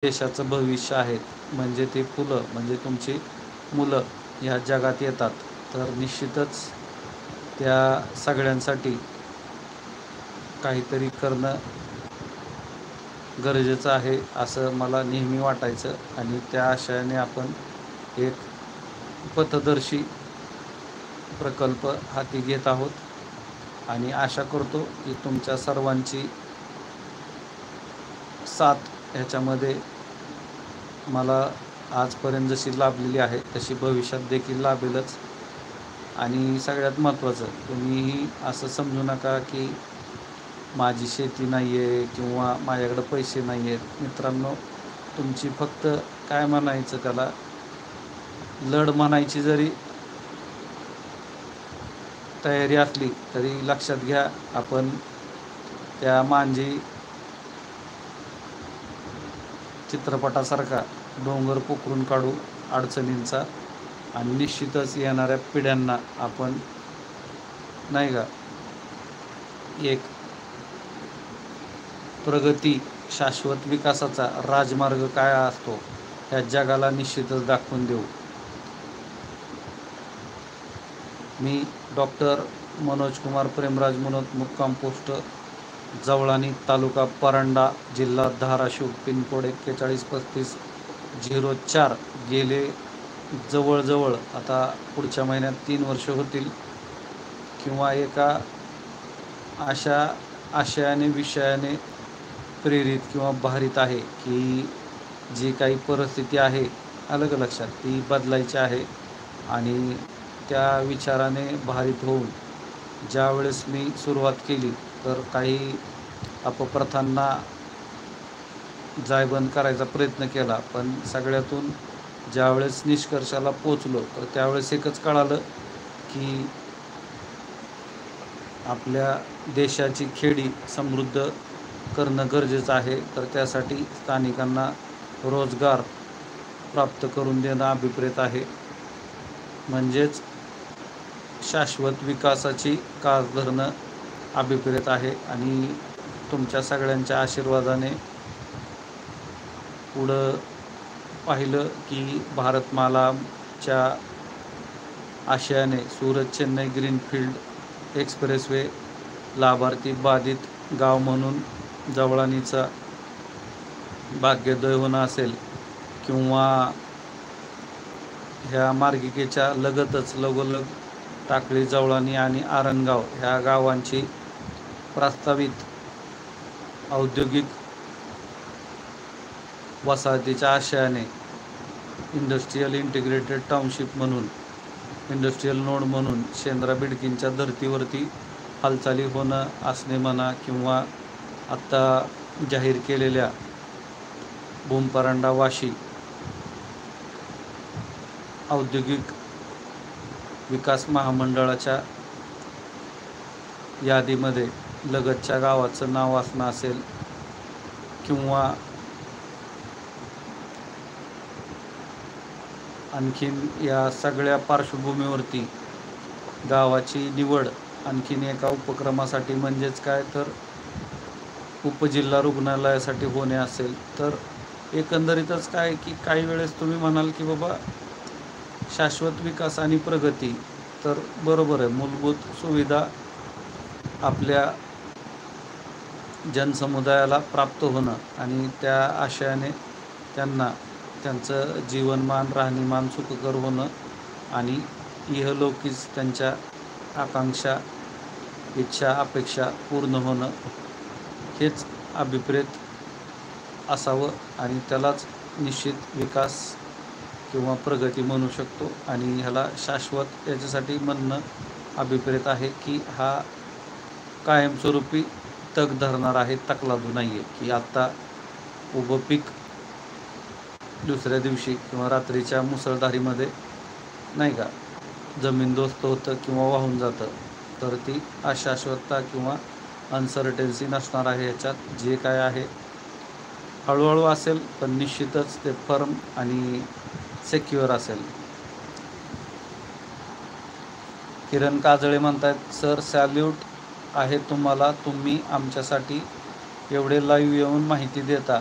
देशाचं भविष्य आहेत, म्हणजे ते फुलं म्हणजे तुमची मुलं ह्या जगात येतात, तर निश्चितच त्या सगळ्यांसाठी काहीतरी करणं गरजेचं आहे असं मला नेहमी वाटायचं आणि त्या आशयाने आपण एक पथदर्शी प्रकल्प हाती घेत आहोत आणि आशा करतो की तुमच्या सर्वांची साथ ह्याच्यामध्ये मला आजपर्यंत जशी लाभलेली आहे तशी भविष्यात देखील लाभेलच. आणि सगळ्यात महत्त्वाचं, तुम्हीही असं समजू नका की माझी शेती नाही आहे किंवा माझ्याकडं पैसे नाही आहेत. मित्रांनो, तुमची फक्त काय म्हणायचं त्याला, लढ म्हणायची जरी तयारी असली तरी लक्षात घ्या, आपण त्या मांजी चित्रपटासारखा डोंगर पोखरून काढू अडचणींचा आणि निश्चितच येणाऱ्या पिढ्यांना आपण नाही का एक प्रगती, शाश्वत विकासाचा राजमार्ग काय असतो ह्या जगाला निश्चितच दाखवून देऊ. मी डॉक्टर मनोज कुमार प्रेमराज मनोत, मुक्काम पोस्ट जवळानी, तालुका परांडा, जिल्हा धाराशिव, पिनकोड 413504. गेले जवळजवळ आता पुढच्या महिन्यात 3 वर्ष होतील किंवा एका अशा आशयाने विषयाने प्रेरित किंवा भारित आहे की जी काही परिस्थिती आहे अलग लक्षात ती बदलायची आहे. आणि त्या विचाराने भारित होऊन ज्यावेळेस मी सुरुवात केली तर काही अपप्रथांना जायबंद करायचा प्रयत्न केला, पण सगळ्यातून ज्यावेळेस निष्कर्षाला पोचलो तर त्यावेळेस एकच कळालं की आपल्या देशाची खेडी समृद्ध करणं गरजेचं आहे. तर त्यासाठी स्थानिकांना रोजगार प्राप्त करून देणं अभिप्रेत आहे, म्हणजेच शाश्वत विकासाची कास धरणं अभिप्रेत आहे. आणि तुमच्या सगळ्यांच्या आशीर्वादाने पुढं पाहिलं की भारतमालाच्या आशयाने सुरत चेन्नई ग्रीनफील्ड एक्सप्रेसवे लाभार्थी बाधित गाव म्हणून जवळानीचा भाग्योदय होणं असेल किंवा ह्या मार्गिकेच्या लगतच लगोलग टाकळी, जवळानी आणि आरणगाव ह्या गावांची प्रस्तावित औद्योगिक वसाहतीच्या आशयाने इंडस्ट्रीयल इंटिग्रेटेड टाउनशिप म्हणून, इंडस्ट्रीयल नोड म्हणून शेंद्रा बिडकींच्या धर्तीवरती हालचाली होणं असणे म्हणा किंवा आत्ता जाहीर केलेल्या भूमपरांडा वाशी औद्योगिक विकास महामंडळाच्या यादीमध्ये लगतच्या गावाचं नाव असणं असेल किंवा आणखीन या सगळ्या पार्श्वभूमीवरती गावाची निवड आणखीन एका उपक्रमासाठी म्हणजेच काय तर उपजिल्हा रुग्णालयासाठी होणे असेल, तर एकंदरीतच काय की काही वेळेस तुम्ही म्हणाल की बाबा शाश्वत विकास आणि प्रगती, तर बरोबर आहे, मूलभूत सुविधा आपल्या जनसमुदायाला प्राप्त होणं आणि त्या आशयाने त्यांना त्यांचं जीवनमान राहणीमान सुखकर होणं आणि इहलोकीच त्यांच्या आकांक्षा, इच्छा, अपेक्षा पूर्ण होणं हेच अभिप्रेत असावं आणि त्यालाच निश्चित विकास किंवा प्रगती म्हणू शकतो. आणि ह्याला शाश्वत याच्यासाठी म्हणणं अभिप्रेत आहे की हा कायमस्वरूपी तग धरणार आहे, तकलादू नाही आहे की आत्ता उभं पीक दुसऱ्या दिवशी किंवा रात्रीच्या मुसळधारीमध्ये नाही का जमीनदोस्त होतं किंवा वाहून जातं. तर ती अशाश्वतता किंवा अनसर्टेन्सी नसणार आहे. ह्याच्यात जे काय आहे हळूहळू असेल, पण निश्चितच ते फर्म आणि सेक्युअर असेल. किरण काजळे म्हणतात, सर सॅल्यूट आहे तुम्हाला, तुम्ही आमच्यासाठी एवढे लाईव्ह येऊन माहिती देता.